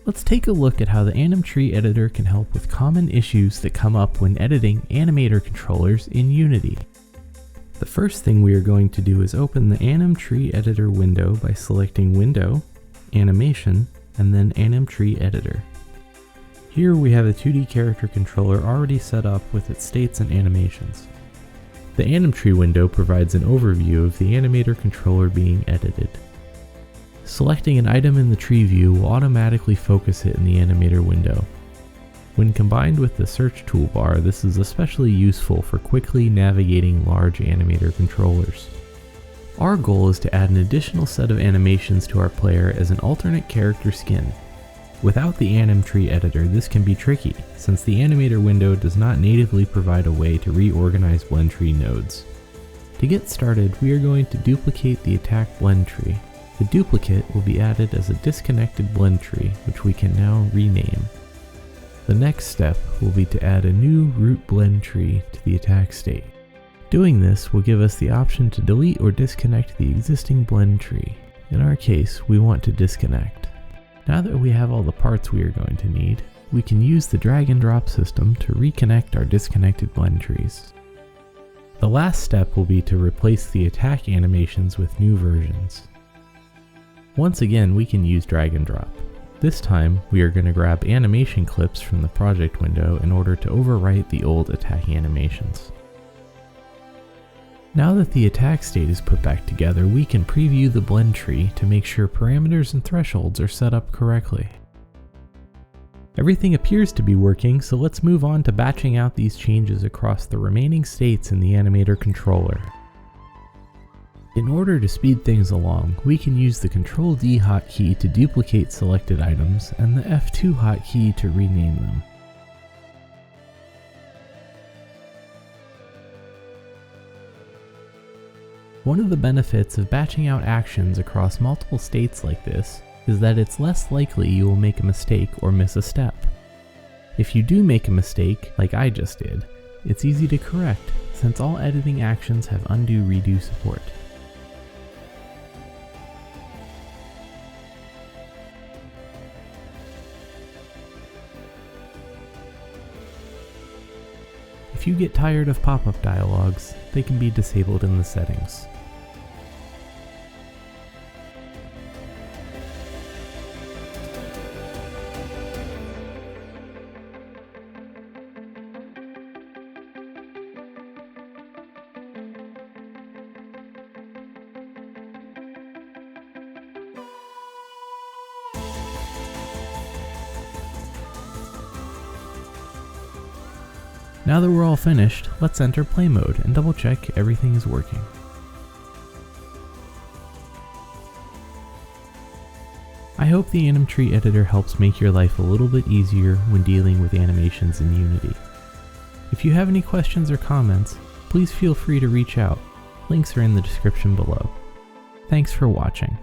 Let's take a look at how the Anim Tree Editor can help with common issues that come up when editing animator controllers in Unity. The first thing we are going to do is open the Anim Tree Editor window by selecting Window, Animation, and then Anim Tree Editor. Here we have a 2D character controller already set up with its states and animations. The Anim Tree window provides an overview of the animator controller being edited. Selecting an item in the tree view will automatically focus it in the animator window. When combined with the search toolbar, this is especially useful for quickly navigating large animator controllers. Our goal is to add an additional set of animations to our player as an alternate character skin. Without the Anim Tree Editor, this can be tricky, since the animator window does not natively provide a way to reorganize blend tree nodes. To get started, we are going to duplicate the attack blend tree. The duplicate will be added as a disconnected blend tree, which we can now rename. The next step will be to add a new root blend tree to the attack state. Doing this will give us the option to delete or disconnect the existing blend tree. In our case, we want to disconnect. Now that we have all the parts we are going to need, we can use the drag and drop system to reconnect our disconnected blend trees. The last step will be to replace the attack animations with new versions. Once again, we can use drag and drop. This time, we are going to grab animation clips from the project window in order to overwrite the old attack animations. Now that the attack state is put back together, we can preview the blend tree to make sure parameters and thresholds are set up correctly. Everything appears to be working, so let's move on to batching out these changes across the remaining states in the animator controller. In order to speed things along, we can use the Ctrl-D hotkey to duplicate selected items and the F2 hotkey to rename them. One of the benefits of batching out actions across multiple states like this is that it's less likely you will make a mistake or miss a step. If you do make a mistake, like I just did, it's easy to correct since all editing actions have undo-redo support. If you get tired of pop-up dialogues, they can be disabled in the settings. Now that we're all finished, let's enter play mode and double check everything is working. I hope the Anim Tree Editor helps make your life a little bit easier when dealing with animations in Unity. If you have any questions or comments, please feel free to reach out. Links are in the description below. Thanks for watching.